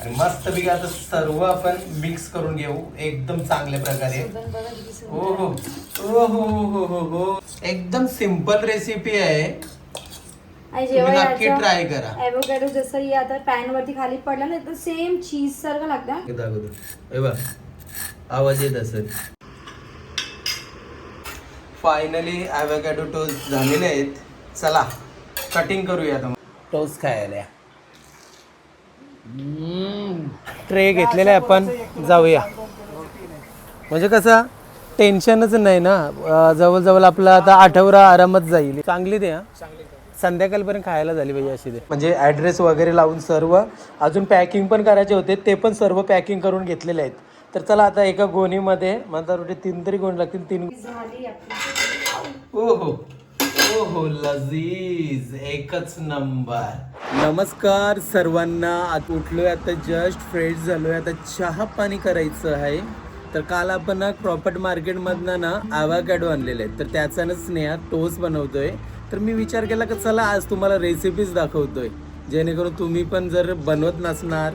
आणि मस्त पैकी आता सर्व आपण मिक्स करून घेऊ एकदम चांगल्या प्रकारे. हो हो हो हो हो हो हो एकदम सिंपल रेसिपी आहे. आणि तुम्ही जेव्हा नक्की ट्राय करा. ॲव्होकॅडो जसं हे आता पॅन वरती खाली पडलं ना तर सेम चीज सारखं लागतं. हे बघ आवाज येत असेल. फायनली ॲव्होकॅडो टोस्ट झालेले आहेत. चला कटिंग करूया आता टोस्ट खायला. ट्रे घेतलेला आहे आपण, जाऊया. म्हणजे कसं टेन्शनच नाही ना. जवळजवळ आपला आता आठवडा आरामात जाईल. चांगली द्या, संध्याकाळपर्यंत खायला झाली पाहिजे अशी दे. म्हणजे ॲड्रेस वगैरे लावून सर्व अजून पॅकिंग पण करायचे होते, ते पण सर्व पॅकिंग करून घेतलेले आहेत. तर चला आता एका गोणीमध्ये माझा रोटी 3 तरी गोणी लागतील. 3 हो हो हो हो लजीज एकच नंबर. नमस्कार सर्वांना. आता उठलोय, आता जस्ट फ्रेश झालोय. आता चहा पाणी करायचं आहे. तर काल आपण ना क्रॉफर्ड मार्केटमधनं ना ॲव्होकॅडो आणलेले आहेत, तर त्याचा ना स्नेहा टोस्ट बनवतोय. तर मी विचार केला की चला आज तुम्हाला रेसिपीज दाखवतोय, जेणेकरून तुम्ही पण जर बनवत नसणार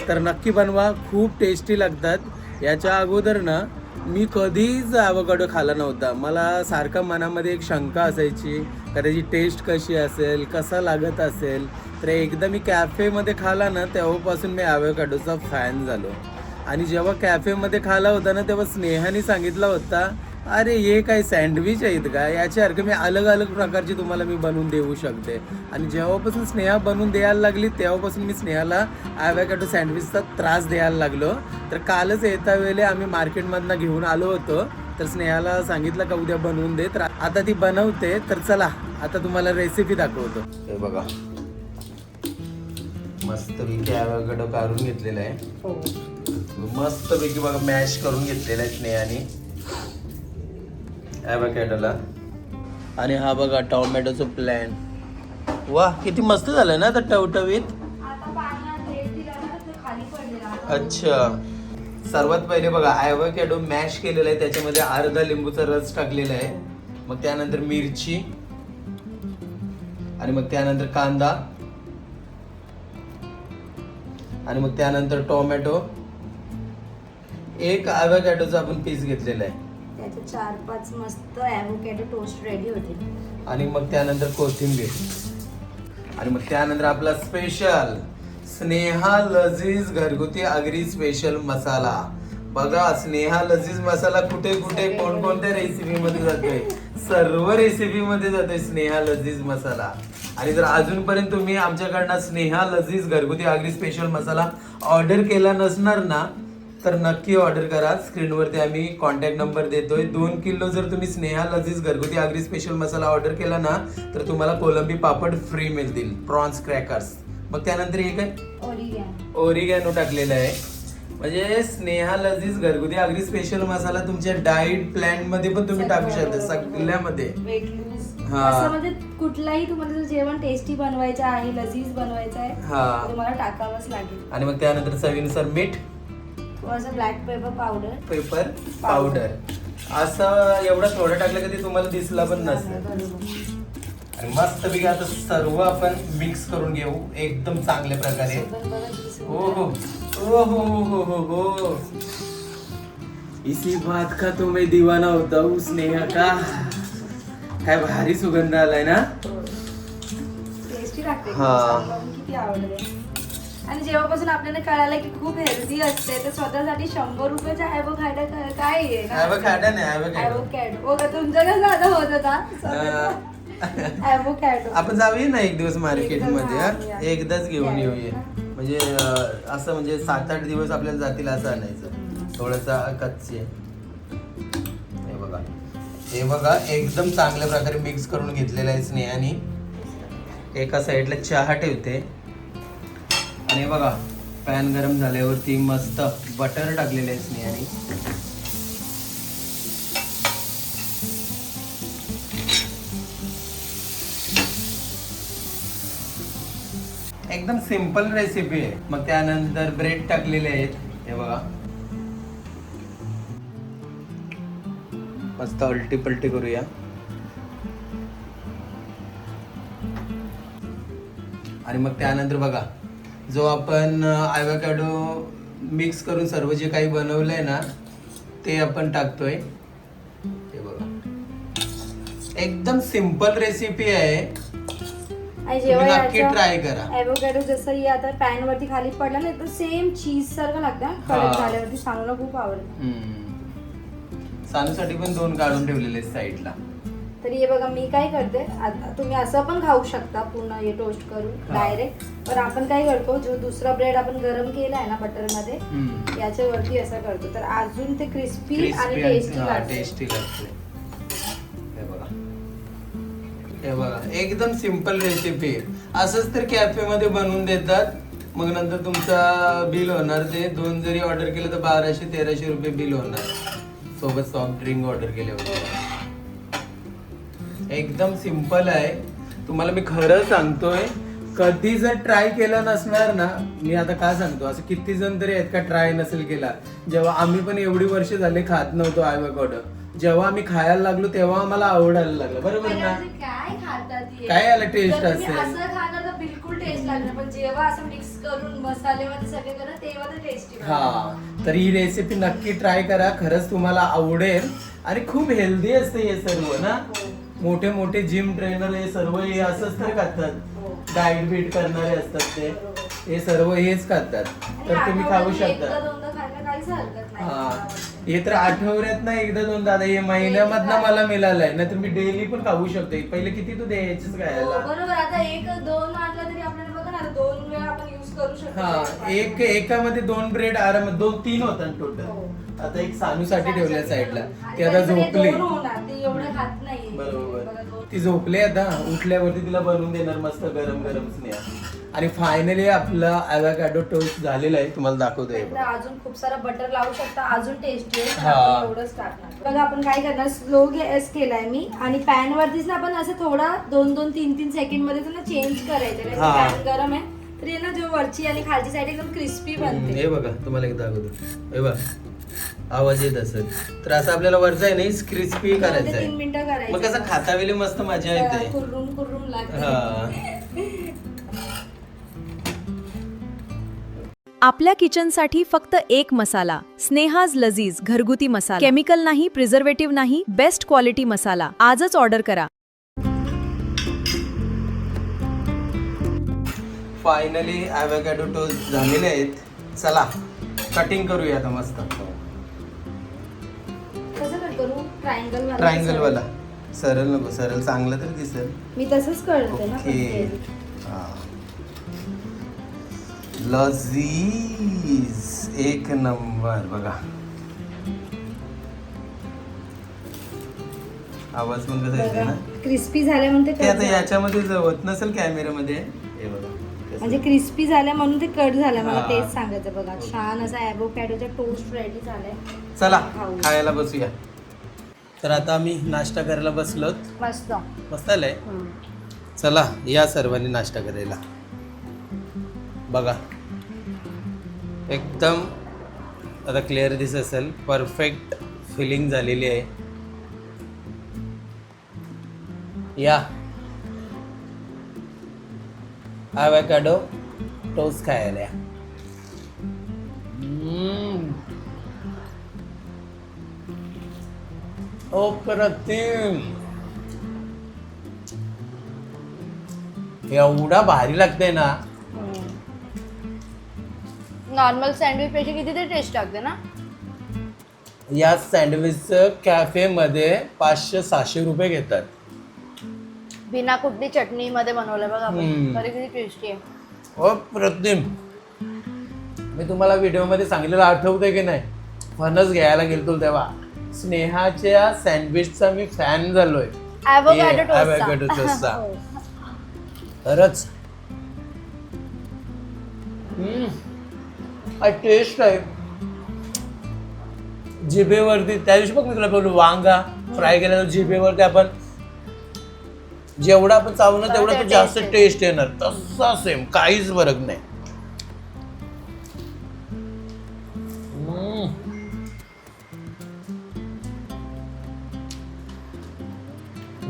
तर नक्की बनवा. खूप टेस्टी लागतात. याच्या अगोदर ना मी कधीच ॲव्होकॅडो खाल्ला नव्हता. मला सारखा मनामध्ये एक शंका असायची का त्याची टेस्ट कशी असेल, कसा लागत असेल. तर एकदा मी कॅफेमध्ये खाला ना तेव्हापासून मी ॲव्होकॅडोचा फॅन झालो. आणि जेव्हा कॅफेमध्ये खाला होता ना तेव्हा स्नेहाने सांगितला होता, अरे हे काय सँडविच आहेत का, याच्यासारखं मी अलग अलग प्रकारची तुम्हाला मी बनवून देऊ शकते. आणि जेव्हापासून स्नेहा बनवून द्यायला लागली तेव्हापासून मी स्नेहाला ॲव्होकॅडो सँडविचचा त्रास द्यायला लागलो. तर कालच येता वेळेला आम्ही मार्केटमधनं घेऊन आलो होतो. तर स्नेहाला सांगितलं का उद्या बनवून दे, तर आता ती बनवते. तर चला आता तुम्हाला रेसिपी दाखवतो. हे बघा मस्तपैकी ॲव्होकॅडो काढून घेतलेला आहे. मस्तपैकी बघा मॅश करून घेतलेला आहे स्नेहाने ॲव्होकॅडोला. आणि हा बघा टोमॅटोचं प्लॅन. वा किती मस्त झालं ना आता टवटवीत. अच्छा, सर्वात पहिले बघा ॲव्होकॅडो मॅश केलेला आहे, त्याच्यामध्ये अर्धा लिंबूचा रस टाकलेला आहे. मग त्यानंतर मिरची, आणि मग त्यानंतर कांदा, आणि मग त्यानंतर टोमॅटो. एक ॲव्होकॅडोचा आपण पीस घेतलेला आहे. त्याचे 4-5 मस्त ॲव्होकॅडो टोस्ट रेडी होते. आणि मग त्यानंतर कोथिंबीर, आणि मग त्यानंतर आपला स्पेशल स्नेहा लजीज घरगुती आगरी स्पेशल मसाला. बघा स्नेहा लजीज मसाला कुठे कुठे कोणकोणत्या रेसिपीमध्ये जातोय, सर्व रेसिपीमध्ये जातोय स्नेहा लजीज मसाला. आणि जर अजूनपर्यंत तुम्ही आमच्याकडनं स्नेहा लजीज घरगुती आगरी स्पेशल मसाला ऑर्डर केला नसणार ना तर नक्की ऑर्डर करा. स्क्रीनवरती आम्ही कॉन्टॅक्ट नंबर देतोय. 2 किलो जर तुम्ही स्नेहा लजीज घरगुती आगरी स्पेशल मसाला ऑर्डर केला ना तर तुम्हाला कोलंबी पापड फ्री मिळतील, प्रॉन्स क्रॅकर्स. मग त्यानंतर हे काय ओरिगॅनो टाकलेलं आहे. म्हणजे स्नेहा लजीज घरगुती आगरी स्पेशल मसाला तुमच्या डाएट प्लॅन मध्ये पण तुम्ही टाकू शकता, सगळ्यामध्ये. म्हणजे कुठलाही तुम्हाला जर जेवण टेस्टी बनवायचं आहे, लजीज बनवायचं आहे, तुम्हाला टाकावंच लागेल. आणि मग त्यानंतर चवीनुसार मीठ, ब्लॅक पेपर पावडर असं एवढं थोडं टाकलं की ते तुम्हाला दिसला पण नसेल. आणि मस्त पैकी आता सर्व आपण मिक्स करून घेऊ एकदम चांगल्या प्रकारे. हो हो हो हो हो हो हो इसी बात का तो मैं दीवाना होता हूँ स्नेहा का. काय भारी सुगंध आलाय ना. टेस्टी लागते, किती आवडते. आणि जेव्हापासून आपल्याला कळालं की खूप हेल्दी असते तर स्वतःसाठी 100 रुपयाचा ॲव्होकॅडो काय आहे ना. ॲव्होकॅडो तुमचं कसं आता होत होता ॲव्होकॅडो. आपण जाऊया ना एक दिवस मार्केटमध्ये, एकदाच घेऊन येऊया. म्हणजे असं म्हणजे 7-8 दिवस आपल्याला जातील असं आणायचं. थोडंसा कच्चे. हे बघा एकदम चांगल्या प्रकारे मिक्स करून घेतलेलं आहे स्नेहाने. एका साईडला चहा ठेवते. आणि बघा पॅन गरम झाल्यावरती मस्त बटर टाकलेलं आहे स्नेहाने. एकदम सिंपल रेसिपी आहे. मग त्यानंतर ब्रेड टाकलेले आहेत. हे बघा मस्त उलटी पलटी करूया. आणि मग त्यानंतर बघा जो आपण ॲव्होकॅडो मिक्स करून सर्व जे काही बनवलंय ना ते आपण टाकतोय. हे बघा एकदम सिंपल रेसिपी आहे, आणि जेव्हा नक्की ट्राय करा. ॲव्होकॅडो जसं हे आता पॅन वरती खाली पडला ना तर सेम चीज सारखं लागतं कडक झाल्यावरती. सानूला खूप आवडतं. सानूसाठी पण 2 काढून ठेवलेले साईडला. तरी हे बघा मी काय करते, आता तुम्ही असं पण खाऊ शकता पूर्ण हे टोस्ट करून डायरेक्ट, पण आपण काय करतो जो दुसरा ब्रेड आपण गरम केला आहे ना बटर मध्ये याच्यावरती असं करतो तर अजून ते क्रिस्पी आणि टेस्टी लागते. हे बघा एकदम सिंपल रेसिपी. असंच तर कॅफे मध्ये बनवून देतात, मग नंतर तुमचा बिल होणार ते 2 जरी ऑर्डर केलं तर 1200-1300 रुपये बिल होणार, सोबत सॉफ्ट ड्रिंक ऑर्डर केल्यावर. एकदम सिंपल आहे. तुम्हाला मी खरं सांगतोय, कधी जर ट्राय केलं नसणार ना, मी आता काय सांगतो, असं किती जण तरी आहेत का ट्राय नसेल केला. जेव्हा आम्ही पण एवढी वर्ष झाले खात नव्हतो ॲव्होकॅडो, जेव्हा आम्ही खायला लागलो तेव्हा आम्हाला आवडायला लागलं. बरोबर ना? काय याला टेस्ट असेल, असं खाणार तर बिलकुल टेस्ट लागणार, पण जेव्हा असं मिक्स करून मसाले मध्ये सगळे करा तेव्हा ते टेस्टी. हा, तर ही रेसिपी नक्की ट्राय करा, खरंच तुम्हाला आवडेल. आणि खूप हेल्दी असते हे सर्व ना. मोठे मोठे जिम ट्रेनर हे सर्व हे असंच तर खातात, डाएट बीट करणारे असतात ते, हे सर्व हेच खातात. तर तुम्ही खाऊ शकता. हा, हे तर आठवड्यात ना 1-2 हे महिन्यामधनं मला मिळालंय, नाही तर मी डेली पण खाऊ शकते. पहिले किती तू द्यायचीच खायला. बरोबर, आता 1-2 आणला तरी आपल्याला बघा ना 2 वेळा आपण यूज करू शकतो. हा, एकामध्ये 2 ब्रेड आरामात 2-3 होतात टोटल. आता एक सानूसाठी ठेवल्या साईडला, ती आता झोपली. बरोबर, ती झोपली. आता उठल्यावरती तिला बनवून देणार मस्त गरम गरम स्नेहा. आणि फायनली आपला ॲव्होकॅडो टोस्ट झालेला आहे, तुम्हाला दाखवतोय. अजून खूप सारा बटर लावू शकता, अजून टेस्टी आहे. एवढंच टाकणार. बघा आपण काय करणार, स्लो गॅस केलाय मी, आणि पॅन वरतीच ना आपण असं थोडा 2-3 सेकंड मध्ये त्यांना चेंज करायचं. पॅन गरम आहे तरी ना जो वरची आणि खालची साईड एकदम क्रिस्पी बनते. हे बघा तुम्हाला एकदा दाखवतो. हे बघा आवाज येत असेल तर असं आपल्याला वरचा आहे नाही क्रिस्पी करायचं आहे. 3 मिनिटं करायचं. मग कसं खाता वेळी मस्त मजा येते. कुर्रुम लागते. आपल्या किचनसाठी फक्त एक मसाला, स्नेहाज लजीज घरगुती मसाला. केमिकल नाही, प्रिझर्वेटिव्ह नाही, बेस्ट क्वालिटी मसाला. आजच ऑर्डर करा. फायनली ॲव्होकॅडो टोस्ट झालेले आहेत. चला कटिंग करूया आता मस्त. ट्रायंगल वाला. सरळ नको, सरळ चांगलं तर दिसेल. मी तसंच करते ना. ओके. लजीज एक नंबर. बघा आवाज पण कसा येते ना, क्रिस्पी झाल्या म्हणून ते आता याच्यामध्ये जवत नसेल कॅमेरामध्ये. हे बघा म्हणजे क्रिस्पी झाल्या म्हणून ते कट झालं. मला तेच सांगायचं. बघा छान असा ॲव्होकॅडोचा टोस्ट रेडी झालाय. चला खायला बसूया. तर आता आम्ही नाश्ता करायला बसलोत. मस्त मस्त आलंय. चला या सर्वांनी नाश्ता करायला. बघा एकदम आता क्लिअर दिसत असेल, परफेक्ट फिलिंग झालेली आहे. या ॲव्होकॅडो टोस्ट खायला. अप्रतिम. एवढा भारी लागतंय ना. नॉर्मल सँडविच पेक्षा किती तरी टेस्ट लागते ना. या सँडविचचं कॅफेमध्ये 500-600 रुपये घेतात. बिना कुठली चटणी मध्ये बनवलं बघा आपण, तरी किती टेस्टी आहे. अप्रतिम. मी तुम्हाला व्हिडिओमध्ये सांगितलेलं आठवतंय की नाही, फणस घ्यायला गेलतो तेव्हा स्नेहाच्या सँडविचचा मी फॅन झालोय. ॲव्होकॅडो टोस्टचा खरंच टेस्ट आहे जिभेवरती. त्या दिवशी बघ मी तुला बोललो वांगा फ्राय केल्यानंतर जिभेवरती आपण जेवढा आपण चावू ना तेवढा तो जास्त टेस्ट येणार. तसा सेम, काहीच फरक नाही.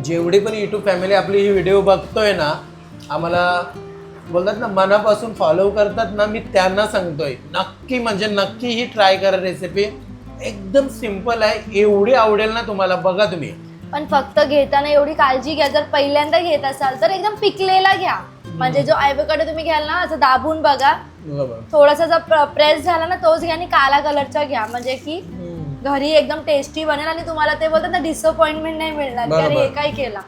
जेवढी पण यूट्यूब फॅमिली आपली ही व्हिडिओ बघतोय ना, आम्हाला बोलतात ना मनापासून फॉलो करतात ना, मी त्यांना सांगतोय नक्की म्हणजे नक्की ही ट्राय करा रेसिपी. एकदम सिंपल आहे, एवढी आवडेल ना तुम्हाला. बघा तुम्ही. पण फक्त घेताना एवढी काळजी घ्या, जर पहिल्यांदा घेत असाल तर एकदम पिकलेला घ्या. म्हणजे जो ॲव्होकाडो तुम्ही घ्याल ना, असं दाबून बघा, थोडासा जर प्रेस झाला ना तोच घ्या आणि काला कलरचा घ्या, म्हणजे की घरी एकदम टेस्टी बनेल आणि तुम्हाला ते बोलतात ना डिसअपॉइंटमेंट नाही मिळणार की अरे हे काय केला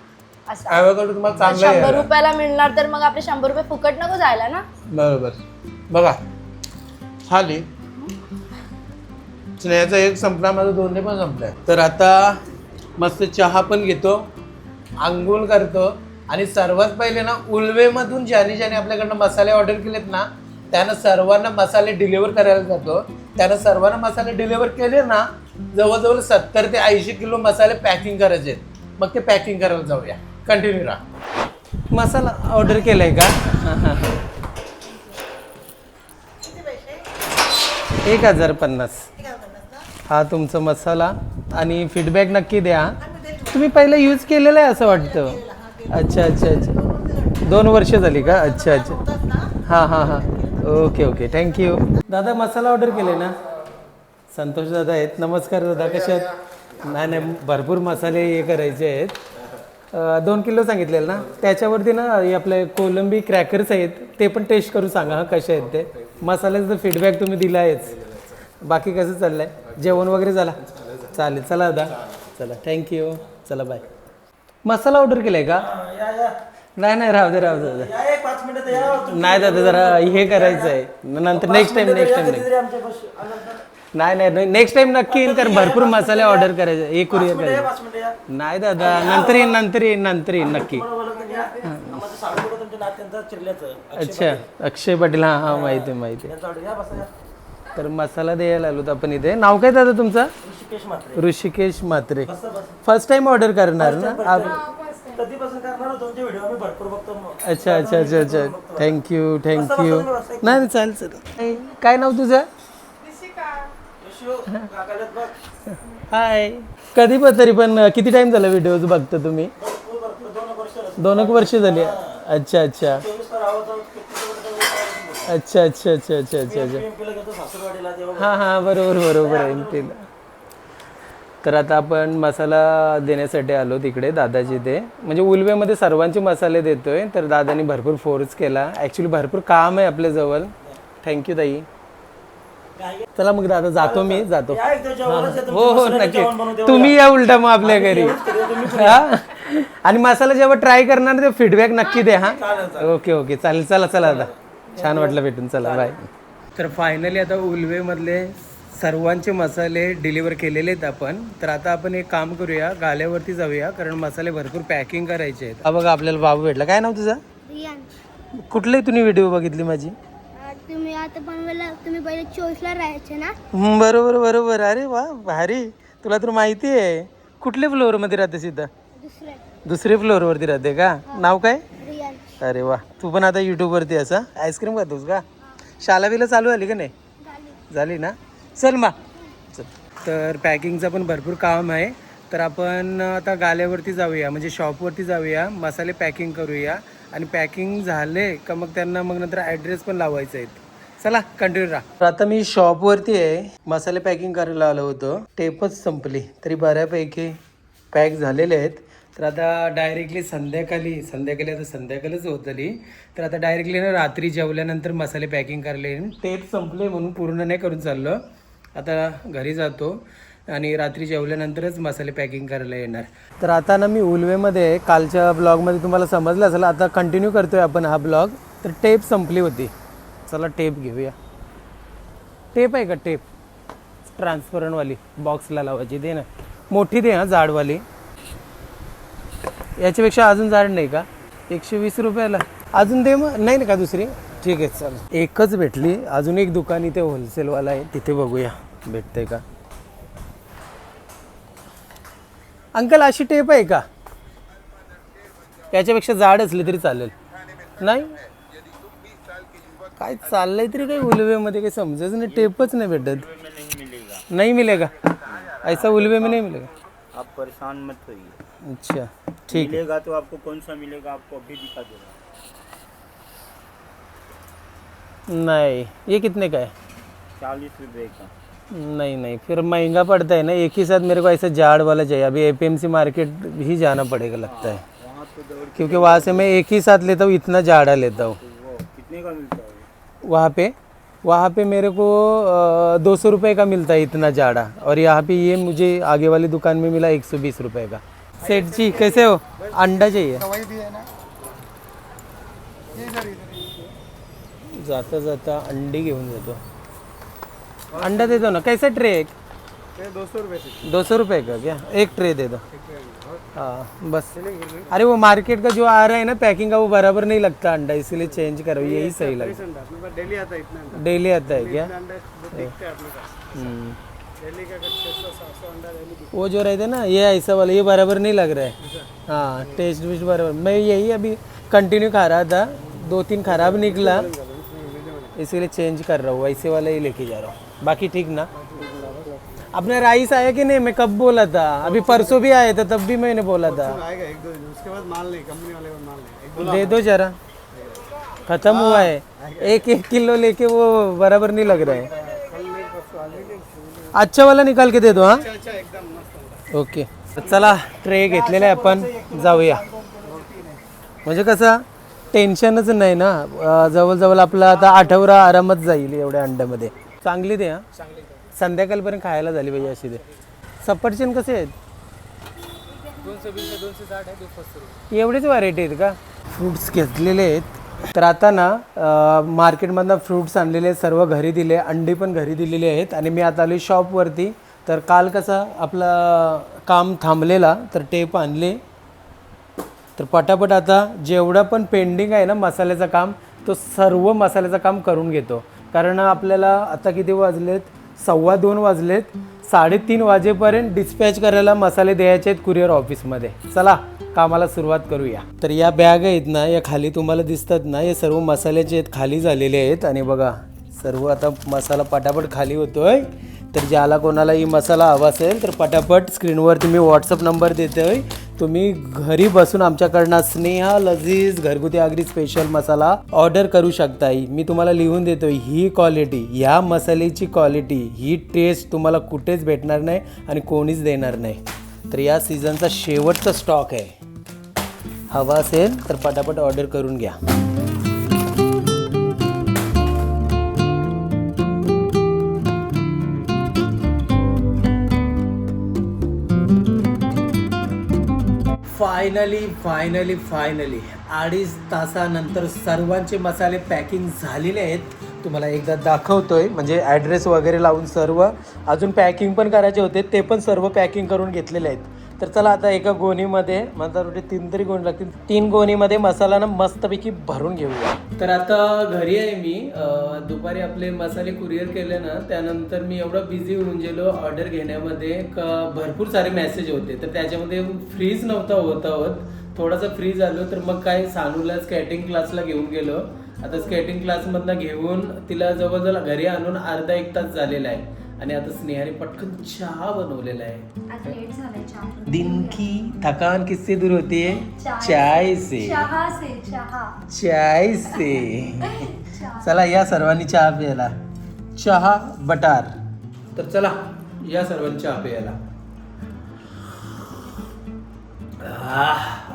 असं. ॲव्होकाडो तुम्हाला चांगला 100 रुपयाला मिळणार तर मग आपले 100 रुपये फुकट नको जायला ना. बरोबर. बघा झाली स्नेहाचा एक संपला, माझा दोन्ही पण संपलाय. तर आता मस्त चहा पण घेतो, आंघोळ करतो आणि सर्वात पहिले ना उल्वेमधून ज्याने ज्याने आपल्याकडनं मसाले ऑर्डर केलेत ना त्यांना सर्वांना मसाले डिलिव्हर करायला जातो. त्यांना सर्वांना मसाले डिलिव्हर केले ना, जवळजवळ 70 ते 80 किलो मसाले पॅकिंग करायचे आहेत. मग ते पॅकिंग करायला जाऊया. कंटिन्यू राहा. मसाला ऑर्डर केलाय का? 1050. हा तुमचा मसाला आणि फीडबॅक नक्की द्या. तुम्ही पहिला यूज केलेला आहे असं वाटतं. अच्छा अच्छा अच्छा 2 वर्ष झाली का? अच्छा अच्छा हां हां हां ओके ओके थँक्यू. दादा मसाला ऑर्डर केले ना? संतोष दादा आहेत. नमस्कार दादा, कसे आहेत? नाही नाही भरपूर मसाले हे करायचे आहेत. 2 किलो सांगितलेलं ना, त्याच्यावरती ना हे आपले कोलंबी क्रॅकर्स आहेत ते पण टेस्ट करून सांगा हां कसे आहेत ते. मसाल्याचा फीडबॅक तुम्ही दिला आहेच. बाकी कसं चाललं आहे? जेवण वगैरे झाला? चालेल चला दादा, चला थँक्यू, चला बाय. मसाला ऑर्डर केला आहे का? नाही नाही राहू दे राहू दे. नाही दादा जरा हे करायचं आहे नंतर नेक्स्ट टाइम नाही नाही नेक्स्ट टाइम नक्की येईल, कारण भरपूर मसाले ऑर्डर करायचे. हे कुरिअर करायचं. नाही दादा नंतर येईन नंतर येईन नंतर येईन नक्की. अच्छा अक्षय पाटील, हां हां माहिती आहे माहिती आहे. तर मसाला द्यायला आलो आपण इथे. नाव काय दादा तुमचं? Rishikesh Mhatre. First time order करणार ना? अच्छा अच्छा अच्छा अच्छा थँक्यू थँक्यू. नाही चालेल चालेल. काय नाव तुझं? हाय. कधी पण तरी पण किती टाइम झाला व्हिडिओज बघता तुम्ही? 2 वर्ष झाली. अच्छा अच्छा अच्छा अच्छा अच्छा अच्छा अच्छा अच्छा हां हां बरोबर बरोबर आहे. तर आता आपण मसाला देण्यासाठी आलो तिकडे दादाजी ते, म्हणजे उल्वेमध्ये सर्वांचे मसाले देतोय. तर दादानी भरपूर फोर्स केला. ॲक्च्युली भरपूर काम आहे आपल्याजवळ. थँक्यू ताई. चला मग दादा जातो मी जातो. हो हो नक्की. तुम्ही या उलटा मग आपल्या घरी. हां आणि मसाला जेव्हा ट्राय करणार ते फीडबॅक नक्की द्या. हां ओके ओके चालेल. चला चला दादा, छान वाटलं भेटून. चला बाय. तर फायनली आता उल्वेमधले सर्वांचे मसाले डिलिव्हर केलेले आहेत आपण. तर आता आपण एक काम करूया, गाल्यावरती जाऊया, कारण मसाले भरपूर पॅकिंग करायचे आहेत. हा बघा आपल्याला बाबू भेटला. काय नाव तुझं? कुठले तुम्ही व्हिडिओ बघितली माझी? तुम्ही आता बनवायला तुम्ही पहिले 24ला राहायचे ना? बरोबर बरोबर. अरे वा भारी, तुला तर माहिती आहे. कुठल्या फ्लोअरमध्ये राहतेस इथं? दुसऱ्या फ्लोअरवरती राहते का? नाव काय? अरे वा. तू पण आता यूट्यूबवरती असा आईस्क्रीम खातोस का? शाला बिला चालू झाली का नाही? झाली ना? चल मा चल. तर पॅकिंगचं पण भरपूर काम आहे. तर आपण आता गाल्यावरती जाऊया, म्हणजे शॉपवरती जाऊया, मसाले पॅकिंग करूया आणि पॅकिंग झाले का मग त्यांना मग नंतर ॲड्रेस पण लावायचे आहेत. चला कंटिन्यू राहा. आता मी शॉपवरती आहे, मसाले पॅकिंग करायला आलो होतो. टेपच संपली, तरी बऱ्यापैकी पॅक झालेले आहेत. तर आता डायरेक्टली संध्याकाळी आता संध्याकाळच होत आली. तर आता डायरेक्टली ना रात्री जेवल्यानंतर मसाले पॅकिंग करायला. टेप संपले म्हणून पूर्ण नाही करून चाललो. आता घरी जातो आणि रात्री जेवल्यानंतरच मसाले पॅकिंग करायला येणार. तर आता ना मी उल्वेमध्ये कालच्या ब्लॉगमध्ये तुम्हाला समजलं असेल, आता कंटिन्यू करतोय आपण हा ब्लॉग. तर टेप संपली होती. चला टेप घेऊया. टेप आहे का? टेप ट्रान्सपरंटवाली बॉक्सला लावायची दे ना. मोठी दे हां, जाडवाली. याच्यापेक्षा अजून जाड नाही का? 120 रुपयाला अजून दे मग. नाही ना का दुसरी? ठीक आहे चल. एकच भेटली. अजून एक दुकान इथे होलसेलवाला आहे, तिथे बघूया भेटते का. अंकल अशी टेप आहे का? याच्यापेक्षा जाड असली तरी चालेल. नाही काय चाललंय तरी काही उल्वेमध्ये काही समजच नाही. टेपच नाही भेटत. नहीं मिलेगा ऐसा उल्वे में नहीं मिलेगा. आप परेशान मत होइए. अच्छा ठीक है. मिलेगा तो आपको कौन सा मिलेगा आपको अभी दिखा दे रहा नहीं, ये कितने का है? 40 रुपए का। नहीं नहीं, फिर महंगा पड़ता है ना। एक ही साथ मेरे को ऐसा जाड़ वाला चाहिए। अभी एपीएमसी मार्केट ही जाना पड़ेगा लगता है, वहाँ तो दौड़ क्योंकि वहाँ से मैं एक ही साथ लेता हूँ, इतना जाड़ा लेता हूँ। वो कितने का मिलता है? वहाँ पे मेरे को 200 रुपये का मिलता है इतना जाड़ा, और यहाँ पे ये मुझे आगे वाली दुकान में मिला 120 रुपये का। सेठ जी कैसे हो? अंडा चाहिए। जाता जाता अंडी घेऊन जातो। अंडा दे दो ना, कैसा ट्रे एक? 200 रुपये से। 200 रुपये का क्या? एक ट्रे दे दो। हाँ बस। अरे वो मार्केट का जो आ रहा है ना पैकिंग का, वो बराबर नहीं लगता अंडा, इसीलिए चेंज करो, यही सही लगता। डेली आता है इतना। डेली आता है क्या? डेली का 600-700 अंडा डेली। वो जो रहते ना ये ऐसा वाला, ये बराबर नहीं लग रहा है। हाँ टेस्ट विस्ट बराबर। मैं यही अभी कंटिन्यू खा रहा था, 2-3 खराब निकला, इसीलिए चेंज कर रहा हूँ, ऐसे वाला ही लेके जा रहा हूँ। बाकी ठीक ना? अपना राइस आया कि नहीं? मैं कब बोला था? अभी परसों भी आया था, तब भी मैंने बोला था। आएगा 1-2 दिन, उसके बाद माल नहीं, कंपनी वाले को माल नहीं। दे दो जरा, खत्म हुआ है। 1-1 किलो लेके वो बराबर नहीं लग रहा है। अच्छा वाला निकाल के दे दो। हाँ ओके, चला ट्रे घेतलेला आहे आपण, जाऊया. म्हणजे कसं टेन्शनच नाही ना, जवळजवळ आपला आता आठवडा आरामात जाईल एवढ्या अंड्यामध्ये. चांगली दे. हां संध्याकाळपर्यंत खायला झाली पाहिजे अशी दे. सफरचंद कसे आहेत? 220-260 आहे, 250 एवढेच व्हरायटी आहेत का? फ्रूट्स घेतलेले आहेत. तर आता ना मार्केटमधनं फ्रूट्स आणलेले आहेत, सर्व घरी दिले, अंडी पण घरी दिलेली आहेत. आणि मी आता आलो शॉपवरती. तर काल कसं आपलं काम थांबलेला, तर टेप आणले. तर पटापट आता जेवढं पण पेंडिंग आहे ना मसाल्याचं काम, तो सर्व मसाल्याचं काम करून घेतो. कारण आपल्याला आता किती वाजलेत? 2:15 वाजलेत. 3:30 वाजेपर्यंत डिस्पॅच करायला मसाले द्यायचे आहेत कुरिअर ऑफिसमध्ये. चला कामाला सुरुवात करूया. तर या बॅग आहेत ना, या खाली तुम्हाला दिसतात ना, हे सर्व मसाल्याचे आहेत, खाली झालेले आहेत. आणि बघा सर्व आता मसाला पटापट खाली होतोय. तर ज्याला कोणाला ही मसाला हवा असेल तर पटापट स्क्रीनवरती मी व्हॉट्सअप नंबर देतोय. तुम्ही घरी बसून आमच्याकडनं स्नेहा लजीज घरगुती आगरी स्पेशल मसाला ऑर्डर करू शकताय. मी तुम्हाला लिहून देतोय, ही क्वालिटी, ह्या मसाल्याची क्वालिटी, ही टेस्ट तुम्हाला कुठेच भेटणार नाही आणि कोणीच देणार नाही. तर या सीझनचा शेवटचा स्टॉक आहे. हवा असेल तर पटापट ऑर्डर करून घ्या. फायनली 2.5 तासानंतर सर्वांचे मसाले पॅकिंग झालेले आहेत. तुम्हाला एकदा दाखवतोय, म्हणजे ॲड्रेस वगैरे लावून सर्व. अजून पॅकिंग पण करायचे होते, ते पण सर्व पॅकिंग करून घेतलेले आहेत. तर चला आता एका गोणीमध्ये, म्हणतात 3 तरी गोणी लागतील, 3 गोणीमध्ये मसाला ना मस्तपैकी भरून घेऊया. तर आता घरी आहे मी. दुपारी आपले मसाले कुरिअर केले ना, त्यानंतर मी एवढं बिझी होऊन गेलो ऑर्डर घेण्यामध्ये का भरपूर सारे मेसेज होते. तर त्याच्यामध्ये फ्रीज नव्हता होत. थोडासा फ्री झालो, तर मग काय सानूला स्केटिंग क्लासला घेऊन गेलो. आता स्केटिंग क्लासमधनं घेऊन तिला जवळजवळ घरी आणून अर्धा 1 तास झालेला आहे. आणि आता स्नेहाने पटकन चहा बनवलेला आहे. आज लेट झालाय चहा. दिन की थकान किससे दूर होती है? चाय से. चाय से. चला या सर्वांनी चहा प्यायला. चहा बटार. तर चला या सर्वांनी चहा प्यायला.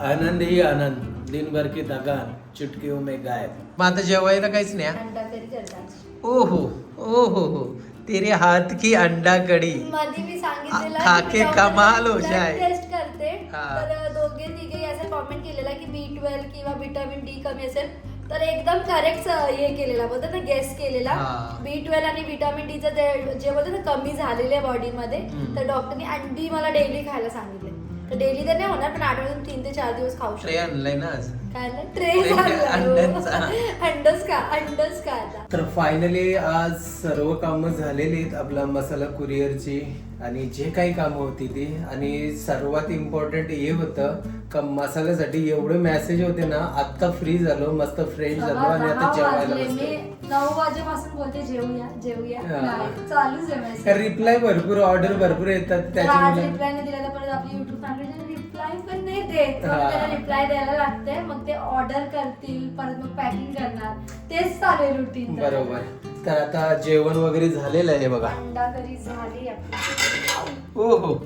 आनंद ही आनंद, दिन भर की थकान चुटकियों में गायब. मग आता जेवायला काहीच नाही. अंडा करी करतात. ओहो तेरे हाथ की अंडा कड़ी मध्ये मी सांगितलेलं खाके कमाल हो जाए. टेस्ट करते. हाँ. तर दोघे तिघे असं कॉमेंट केलेला की B12 किंवा विटामिन डी कमी असेल, तर एकदम करेक्ट हे केलेला, बोलतात ना गेस केलेला. हा. B12 आणि विटामिन डीचं जे बोलतात ना कमी झालेलं आहे बॉडीमध्ये, तर डॉक्टरनी अंडी मला डेली खायला सांगितले. तर डेली तर नाही होणार, पण आठवड्यातून 3 ते 4 दिवस खाऊ ट्रे शकतो. आणलाय ना आज. काय ट्रे अंडच का आता. तर फायनली आज सर्व कामं झालेली आहेत आपला मसाला कुरिअरची, आणि जे काही कामं होती ती. आणि सर्वात इम्पॉर्टंट हे होतं का मसाल्यासाठी एवढे मेसेज होते ना, आत्ता फ्री झालो, मस्त फ्रेश झालो आणि आता जेवायला बसलो. 9 वाजेपासून बोलते जेवूया नाही, चालूच आहे message. रिप्लाय भरपूर, ऑर्डर भरपूर येतात आज त्याच्यामुळे. रिप्लाय नाही दिला तर परत आपली युट्यूब फॅमिली रिप्लाय पण नाही देत. मग त्याला रिप्लाय द्यायला लागते, मग ते ऑर्डर करतील, परत मग पॅकिंग करणार, तेच चालू आहे रुटीन. बरोबर. तर आता जेवण वगैरे झालेलं आहे बघा. अंडा करी झाली आपली. ओहो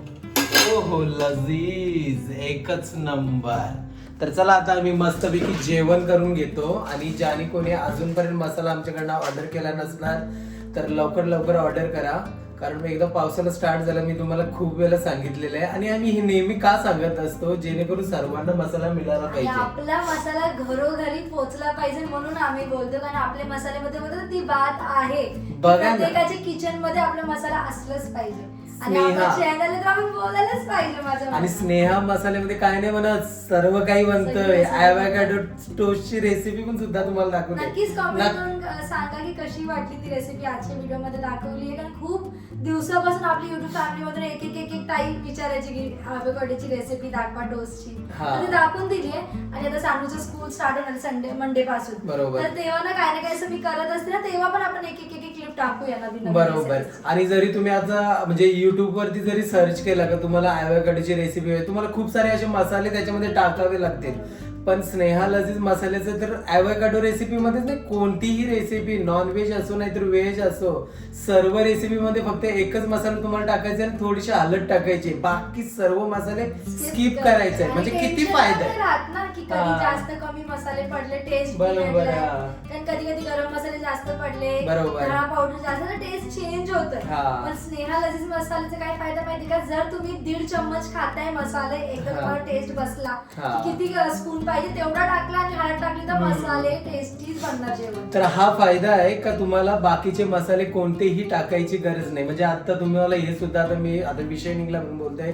ओहो लजीज, एकच नंबर. तर चला आता आम्ही मस्तपैकी जेवण करून घेतो. आणि ज्याने कोणी अजूनपर्यंत मसाला आमच्याकडनं ऑर्डर केला नसणार तर लवकर लवकर ऑर्डर करा. कारण मी एकदा पावसाला स्टार्ट झाला, मी तुम्हाला खूप वेळा सांगितलेलं आहे. आणि आम्ही हे नेहमी का सांगत असतो, जेणेकरून सर्वांना मसाला मिळाला आणि पाहिजे. आपला मसाला घरोघरी पोहोचला पाहिजे म्हणून आम्ही बोलतो. कारण आपल्या मसाल्यामध्ये बोलतो ती बात आहे, बघा ना. प्रत्येकाच्या किचन मध्ये आपला मसाला असलाच पाहिजे. आणि स्नेहा. आपल्या चॅनलला तर आम्ही बोलायलाच पाहिजे. माझ्या आणि मनात. स्नेहा मसाल्यामध्ये काय नाही म्हणत, सर्व काही बनतंय. ॲव्होकॅडो टोस्टची रेसिपी पण सुद्धा तुम्हाला दाखवते. नक्कीच कमेंट करून सांगा की कशी वाटली ती रेसिपी आजच्या व्हिडिओ मध्ये दाखवली आहे. कारण खूप दिवसापासून आपली युट्यूब फॅमिली मध्ये एक एक एक एक ताई विचारायची की ॲव्होकॅडोची रेसिपी दाखवा टोस्टची. हा. तर ती दाखवून दिली आहे. आणि आता सानूचं स्कूल स्टार्ट होणार मंडे पासून. बरोबर. तर तेव्हा ना काय ना काय असं मी करत असते ना, तेव्हा पण आपण एक एक एक क्लिप टाकूया नवीन नवीन बरोबर. recipes. आणि जरी तुम्ही आता म्हणजे युट्यूब वरती जरी सर्च केला का तुम्हाला ॲव्होकॅडोची रेसिपी आहे, तुम्हाला खूप सारे असे मसाले त्याच्यामध्ये टाकावे लागतील. पण स्नेहा लजीज मसाल्याचं तर ॲव्होकॅडो रेसिपी मध्येच नाही, कोणतीही रेसिपी नॉनव्हेज असो नाहीतर व्हेज असो, सर्व रेसिपी मध्ये फक्त एकच मसाला तुम्हाला टाकायचा आणि थोडीशी हळद टाकायची, बाकी सर्व मसाले स्किप करायचे. म्हणजे आणि किती tension फायदा नाही आहे. राहत ना की कधी हा. जास्त कमी मसाले पडले, टेस्ट बरोबर, बिघडलाय. हा. कारण कधी कधी गरम मसाले जास्त पडले, बरोबर. धना पावडर जास्त, टेस्ट चेंज होतं. हा. पण स्नेहा लजीज मसाल्याचा काय फायदा माहिती का, जर तुम्ही 1.5 चम्मच खाताय मसाले, एकदम हा. तुम्हाला टेस्ट बसला हा. की किती स्पून पाहिजे तेवढा टाकला आणि हळद टाकली तर मसाले टेस्टीच बनणार जेवण. तर हा फायदा आहे का तुम्हाला बाकीचे मसाले कोणतेही टाकायची गरज नाही. म्हणजे आता तुम्हाला हे सुद्धा, आता मी आता विषय निघला म्हणून बोलतोय,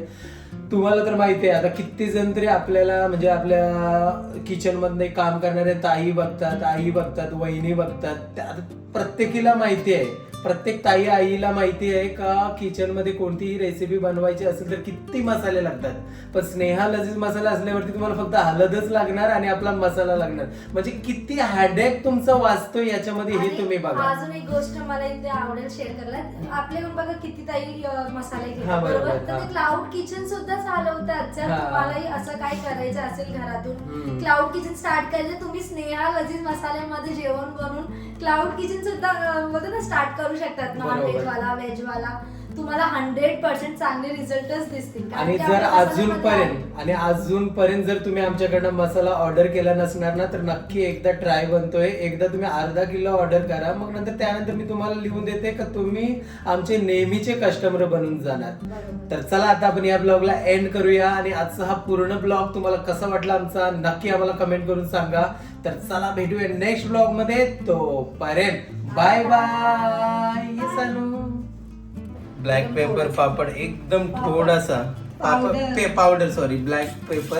तुम्हाला तर माहिती आहे आता किती जण तरी आपल्याला म्हणजे आपल्या किचन मध्ये काम करणारे ताई बघतात, आई बघतात, वहिनी बघतात. आता प्रत्येकीला माहिती आहे, प्रत्येक ताई आईला माहिती आहे का किचन मध्ये कोणतीही रेसिपी बनवायची असेल तर किती मसाले लागतात. पण स्नेहा लजीज मसाला असल्यावरती तुम्हाला फक्त हळदच लागणार आणि आपला मसाला लागणार. म्हणजे किती हॅडेक तुमचा वाचतोय याच्यामध्ये हे आणि तुम्ही बघा. अजून एक गोष्ट मला इथे आवडेल शेअर करायला. आपल्याकडून बघा किती ताई मसाले हा, घेतात, बरोबर, बरोबर. तर हा. ते क्लाउड किचन सुद्धा चालवतात. जर हा. तुम्हालाही असं काय करायचं असेल घरातून, हम्म. क्लाउड किचन स्टार्ट करायचं, तुम्ही स्नेहा लजीज मसाल्यामध्ये जेवण बनवून क्लाउड किचन सुद्धा बोलतो ना स्टार्ट करू शकतात. नॉन बरोबर. व्हेज वाला, व्हेज वाला, तुम्हाला 100% चांगले रिझल्टच दिसतील. कारण आणि की जर आपल्या मसाल्यामध्ये अजूनपर्यंत जर तुम्ही आमच्याकडनं मसाला ऑर्डर केला नसणार ना, तर नक्की एकदा ट्राय बनतोय. एकदा तुम्ही अर्धा किलो ऑर्डर करा, मग नंतर त्यानंतर मी तुम्हाला लिहून देते का तुम्ही आमचे नेहमीचे कस्टमर बनून जाणार. बरोबर. तर चला आता आपण या ब्लॉगला एंड करूया. आणि आजचा हा पूर्ण ब्लॉग तुम्हाला कसा वाटला आमचा नक्की आम्हाला कमेंट करून सांगा. तर चला भेटूया नेक्स्ट ब्लॉग मध्ये. तोपर्यंत बाय बाय. ये सानू. ब्लॅक पेपर पापड एकदम थोडासा पावडर, सॉरी ब्लॅक पेपर